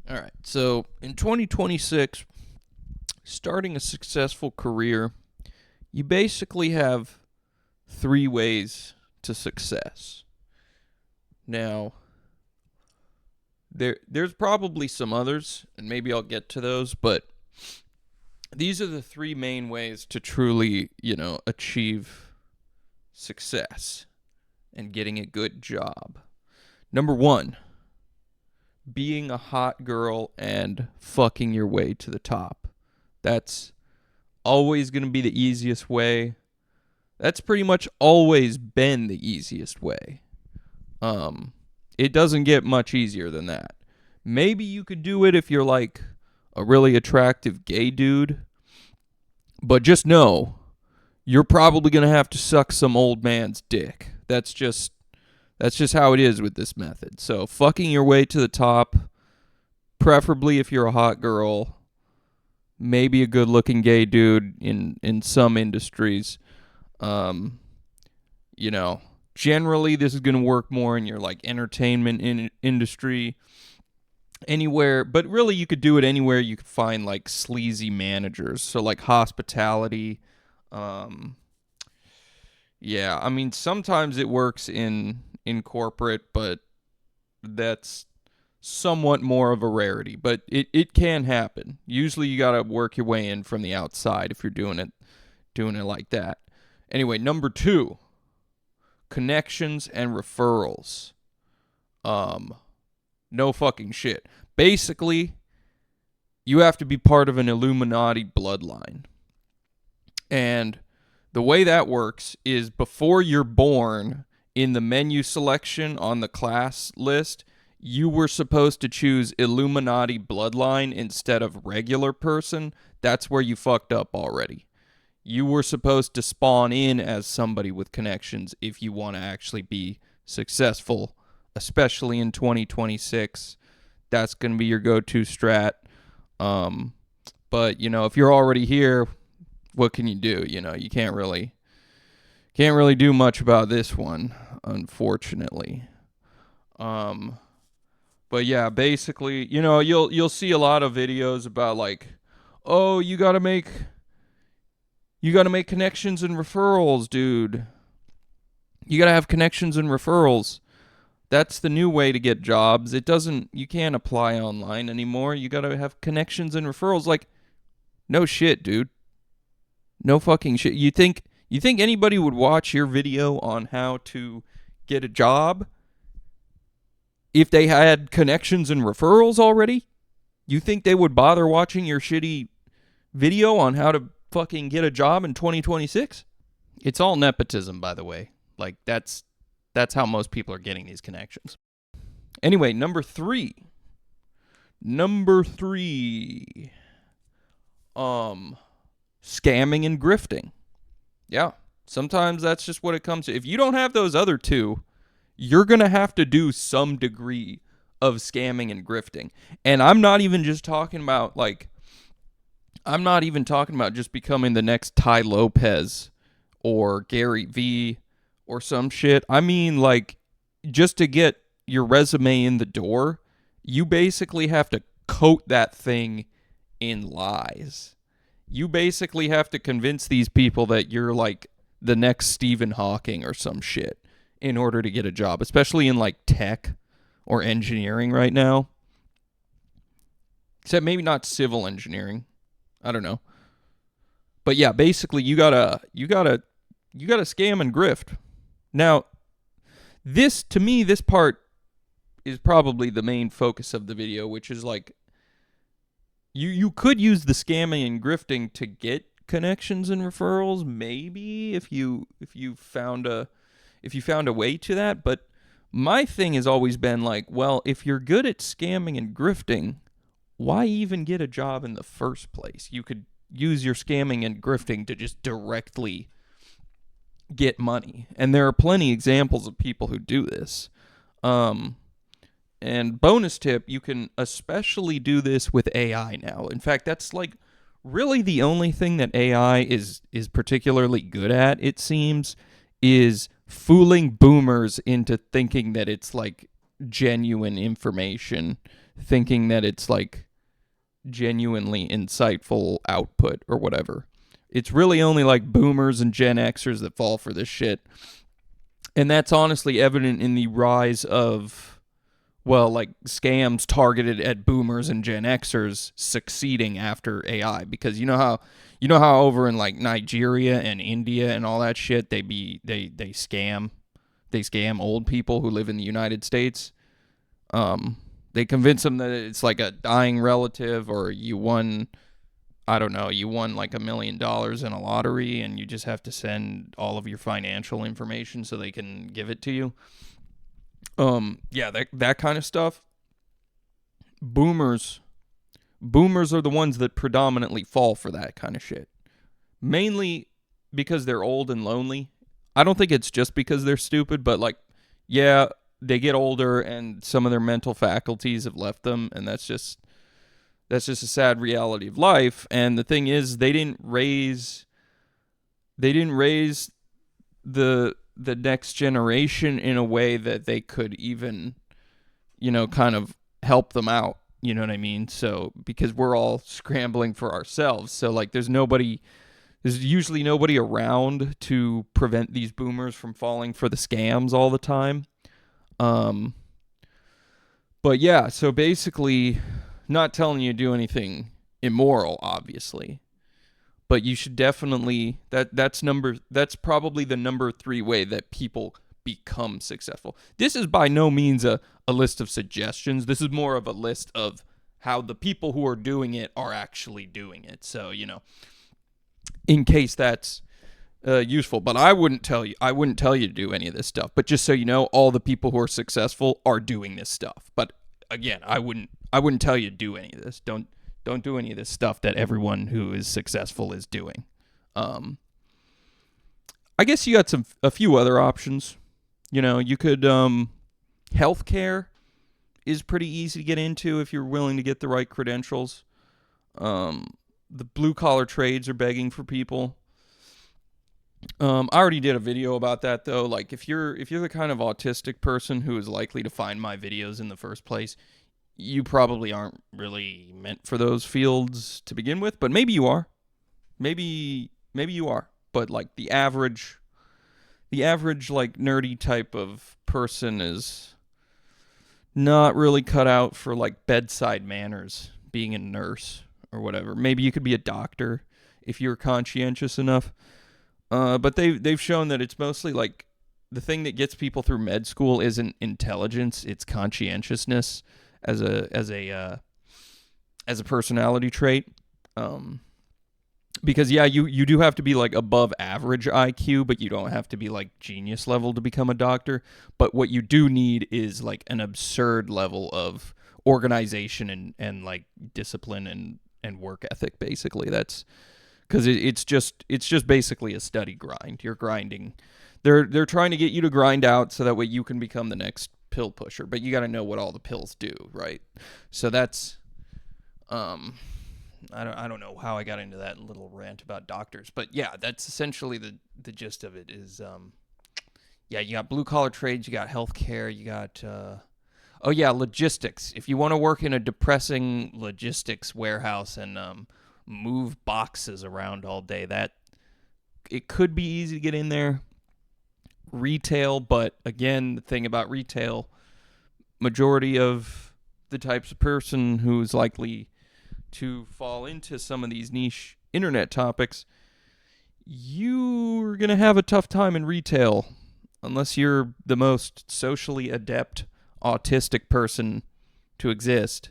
All right. So in 2026, starting a successful career, you basically have three ways to success. Now, there's probably some others, and maybe I'll get to those, but these are the three main ways to truly, achieve success and getting a good job. Number one, being a hot girl and fucking your way to the top. That's always going to be the easiest way. That's pretty much always been the easiest way. Um, it doesn't get much easier than that. Maybe you could do it if you're like a really attractive gay dude, but just know you're probably going to have to suck some old man's dick. That's just how it is with this method. So, fucking your way to the top, preferably if you're a hot girl, maybe a good-looking gay dude in some industries. Um, generally this is going to work more in your like entertainment industry, anywhere, but really you could do it anywhere you could find like sleazy managers. So like hospitality. Um, yeah, I mean sometimes it works in corporate, but that's somewhat more of a rarity, but it can happen. Usually you got to work your way in from the outside if you're doing it like that. Anyway, number 2, connections and referrals. No fucking shit. Basically, you have to be part of an Illuminati bloodline. And the way that works is before you're born, in the menu selection on the class list, you were supposed to choose Illuminati bloodline instead of regular person. That's where you fucked up already. You were supposed to spawn in as somebody with connections if you want to actually be successful, especially in 2026. That's going to be your go-to strat. But if you're already here, what can you do? You can't really do much about this one, unfortunately. But yeah, basically, you'll see a lot of videos about like, oh, you gotta make connections and referrals, dude. You gotta have connections and referrals. That's the new way to get jobs. You can't apply online anymore. You gotta have connections and referrals. Like, no shit, dude. No fucking shit. You think anybody would watch your video on how to get a job if they had connections and referrals already? You think they would bother watching your shitty video on how to fucking get a job in 2026? It's all nepotism, by the way. Like that's how most people are getting these connections. Anyway, number 3. Number 3. Scamming and grifting. Yeah. Sometimes that's just what it comes to. If you don't have those other two, you're going to have to do some degree of scamming and grifting. And I'm not even talking about just becoming the next Ty Lopez or Gary Vee or some shit. I mean, like, just to get your resume in the door, you basically have to coat that thing in lies. You basically have to convince these people that you're like the next Stephen Hawking or some shit in order to get a job, especially in like tech or engineering right now. Except maybe not civil engineering. I don't know. But yeah, basically you gotta scam and grift. Now, this part is probably the main focus of the video, which is like you could use the scamming and grifting to get connections and referrals, maybe if you found a way to that. But my thing has always been like, well, if you're good at scamming and grifting, why even get a job in the first place? You could use your scamming and grifting to just directly get money. And there are plenty examples of people who do this. And bonus tip, you can especially do this with AI now. In fact, that's like really the only thing that AI is particularly good at, it seems, is fooling boomers into thinking that it's like genuine information thinking that it's like genuinely insightful output or whatever. It's really only like boomers and Gen Xers that fall for this shit. And that's honestly evident in the rise of, well, like scams targeted at boomers and Gen Xers succeeding after AI. Because you know how over in like Nigeria and India and all that shit, they scam old people who live in the United States. They convince them that it's like a dying relative, or you won, I don't know, you won like $1 million in a lottery, and you just have to send all of your financial information so they can give it to you. Yeah, that kind of stuff. Boomers are the ones that predominantly fall for that kind of shit. Mainly because they're old and lonely. I don't think it's just because they're stupid, but like, yeah, they get older and some of their mental faculties have left them, and that's just a sad reality of life. And the thing is, they didn't raise the next generation in a way that they could even, kind of help them out. You know what I mean? So, because we're all scrambling for ourselves. So like there's usually nobody around to prevent these boomers from falling for the scams all the time. But yeah, so basically, not telling you to do anything immoral, obviously, but you should definitely, that's probably the number 3 way that people become successful. This is by no means a list of suggestions. This is more of a list of how the people who are doing it are actually doing it. So, in case that's useful. But I wouldn't tell you to do any of this stuff. But just so you know, all the people who are successful are doing this stuff. But again, I wouldn't tell you to do any of this. Don't do any of this stuff that everyone who is successful is doing. I guess you got a few other options. You could healthcare is pretty easy to get into if you're willing to get the right credentials. The blue collar trades are begging for people. I already did a video about that though. Like if you're the kind of autistic person who is likely to find my videos in the first place, you probably aren't really meant for those fields to begin with, but maybe you are. Maybe you are. But like the average like nerdy type of person is not really cut out for like bedside manners, being a nurse or whatever. Maybe you could be a doctor if you're conscientious enough. But they've shown that it's mostly like the thing that gets people through med school isn't intelligence, it's conscientiousness as a personality trait. Because yeah, you do have to be like above average IQ, but you don't have to be like genius level to become a doctor. But what you do need is like an absurd level of organization and like discipline and work ethic. Basically, that's because it's just basically a study grind. You're grinding. They're trying to get you to grind out so that way you can become the next pill pusher. But you got to know what all the pills do, right? So that's I don't know how I got into that little rant about doctors, but yeah, that's essentially the gist of it is, yeah, you got blue collar trades, you got healthcare, you got, logistics. If you want to work in a depressing logistics warehouse and, move boxes around all day, that it could be easy to get in there. Retail, but again, the thing about retail, majority of the types of person who's likely to fall into some of these niche internet topics, you're going to have a tough time in retail unless you're the most socially adept autistic person to exist.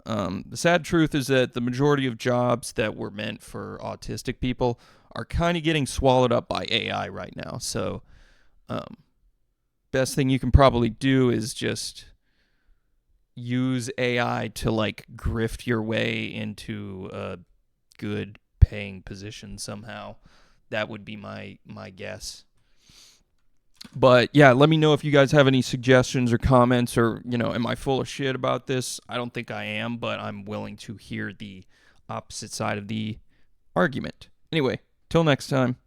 The sad truth is that the majority of jobs that were meant for autistic people are kind of getting swallowed up by AI right now. So, best thing you can probably do is just use AI to like grift your way into a good paying position somehow. That would be my guess. But yeah, let me know if you guys have any suggestions or comments, or, am I full of shit about this? I don't think I am, but I'm willing to hear the opposite side of the argument. Anyway, till next time.